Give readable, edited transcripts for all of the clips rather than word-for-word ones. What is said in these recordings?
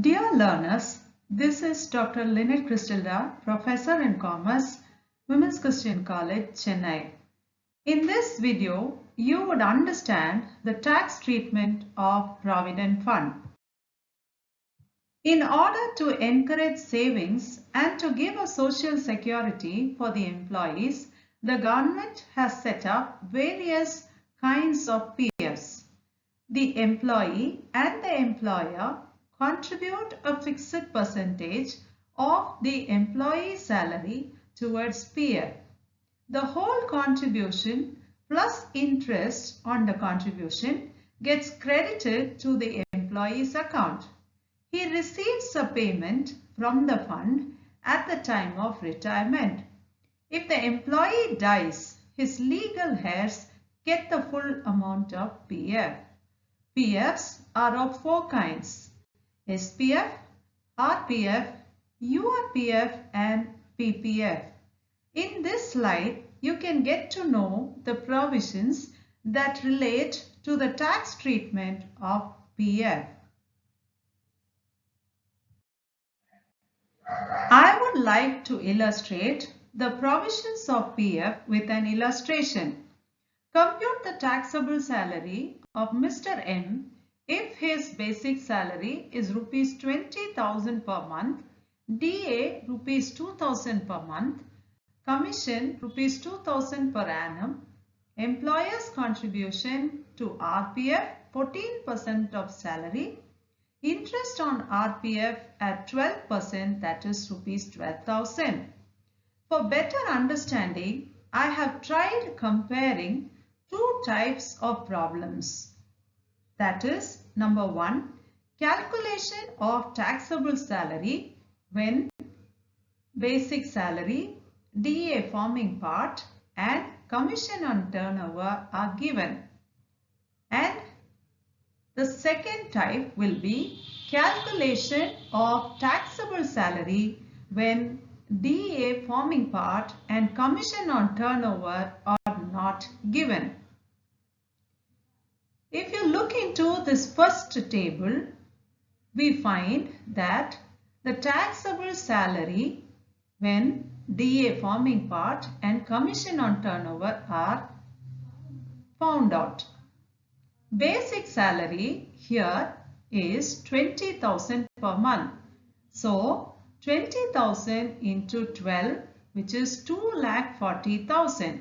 Dear learners, this is Dr. Lynette Cristilda, Professor in Commerce, Women's Christian College, Chennai. In this video, you would understand the tax treatment of Provident Fund. In order to encourage savings and to give a social security for the employees, the government has set up various kinds of PFs. The employee and the employer contribute a fixed percentage of the employee's salary towards PF. The whole contribution plus interest on the contribution gets credited to the employee's account. He receives a payment from the fund at the time of retirement. If the employee dies, his legal heirs get the full amount of PF. PFs are of four kinds: SPF, RPF, URPF and PPF. In this slide, you can get to know the provisions that relate to the tax treatment of PF. I would like to illustrate the provisions of PF with an illustration. Compute the taxable salary of Mr. M if his basic salary is Rs 20,000 per month, DA Rs 2,000 per month, commission Rs 2,000 per annum, employer's contribution to RPF 14% of salary, interest on RPF at 12%, that is Rs 12,000. For better understanding, I have tried comparing two types of problems. That is, number one, calculation of taxable salary when basic salary, DA forming part and commission on turnover are given. And the second type will be calculation of taxable salary when DA forming part and commission on turnover are not given. If you look into this first table, we find that the taxable salary when DA forming part and commission on turnover are found out. Basic salary here is 20,000 per month. So 20,000 into 12, which is 2,40,000.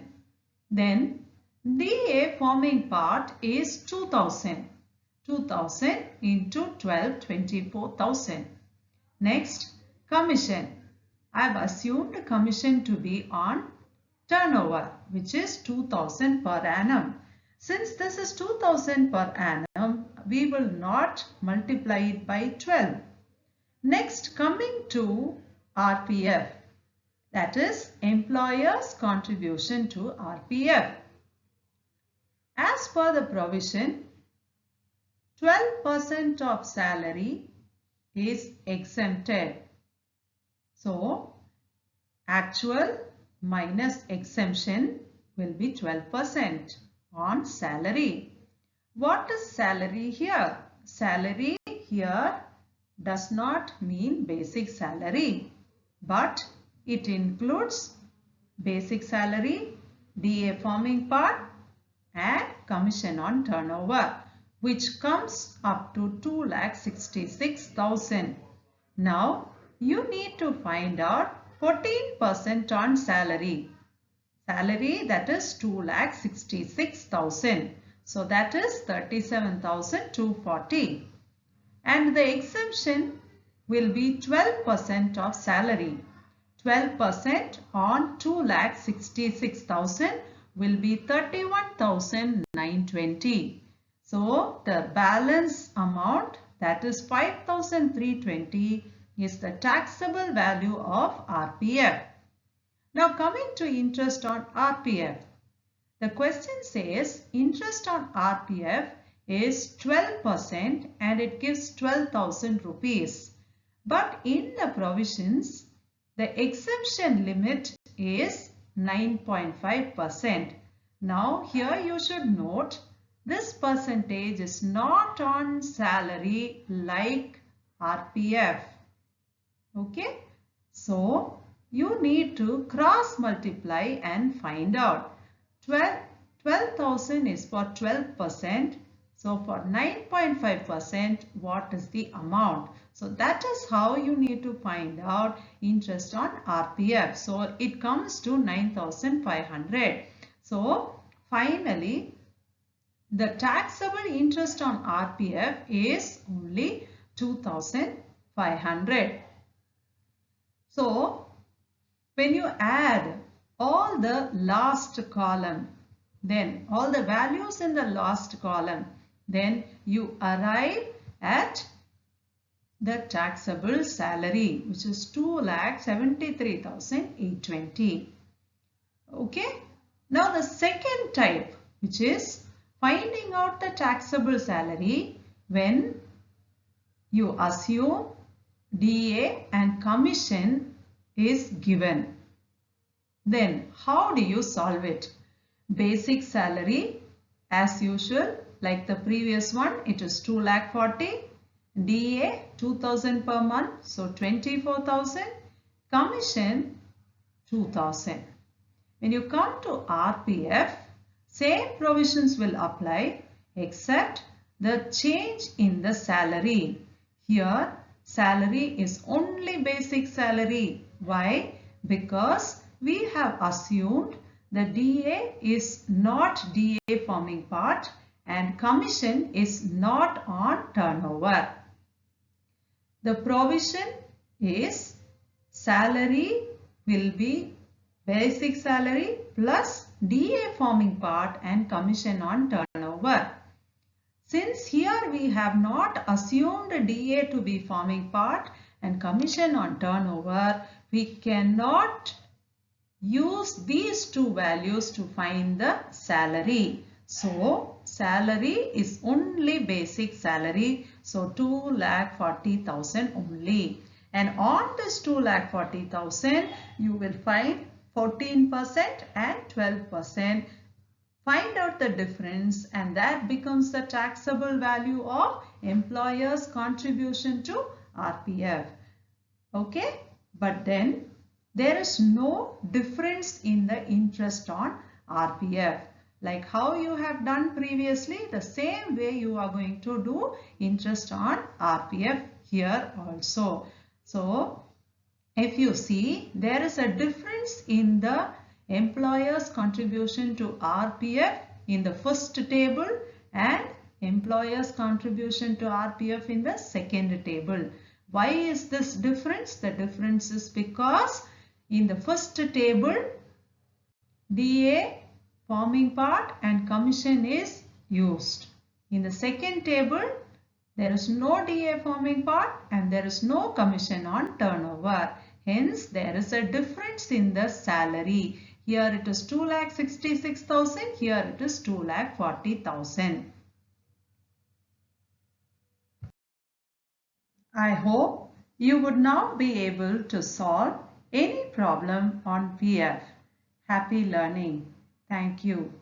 Then DA forming part is 2,000. 2,000 into 12, 24,000. Next, commission. I have assumed commission to be on turnover, which is 2,000 per annum. Since this is 2,000 per annum, we will not multiply it by 12. Next, coming to RPF, that is employer's contribution to RPF. As per the provision, 12% of salary is exempted. So, actual minus exemption will be 12% on salary. What is salary here? Salary here does not mean basic salary, but it includes basic salary, DA forming part and commission on turnover, which comes up to 2,66,000. Now, you need to find out 14% on salary. Salary, that is 2,66,000. So that is 37,240. And the exemption will be 12% of salary. 12% on 2,66,000 will be 31,920. So the balance amount, that is 5,320, is the taxable value of RPF. Now coming to interest on RPF. The question says interest on RPF is 12% and it gives 12,000 rupees. But in the provisions, the exemption limit is 9.5%. Now here you should note this percentage is not on salary like RPF. Okay. So you need to cross multiply and find out. 12,000 is for 12%. So for 9.5%, what is the amount? So that is how you need to find out interest on RPF. So it comes to 9,500. So finally, the taxable interest on RPF is only 2,500. So when you add all the last column, then all the values in the last column, then you arrive at the taxable salary, which is 2,73,820. Okay. Now the second type, which is finding out the taxable salary when you assume DA and commission is given. Then how do you solve it? Basic salary as usual, like the previous one, it is 2,40,000. DA 2,000 per month, so 24,000. Commission 2,000. When you come to RPF, same provisions will apply except the change in the salary. Here salary is only basic salary. Why? Because we have assumed the DA is not DA forming part and commission is not on turnover. The provision is salary will be basic salary plus DA forming part and commission on turnover. Since here we have not assumed DA to be forming part and commission on turnover, we cannot use these two values to find the salary. So salary is only basic salary. So 2,40,000 only. And on this 2,40,000, you will find 14% and 12%. Find out the difference and that becomes the taxable value of employer's contribution to RPF. Okay, but then there is no difference in the interest on RPF. Like how you have done previously, the same way you are going to do interest on RPF here also. So if you see, there is a difference in the employer's contribution to RPF in the first table and employer's contribution to RPF in the second table. Why is this difference? The difference is because in the first table, DA forming part and commission is used. In the second table, there is no DA forming part and there is no commission on turnover. Hence, there is a difference in the salary. Here it is 2,66,000. Here it is 2,40,000. I hope you would now be able to solve any problem on PF. Happy learning. Thank you.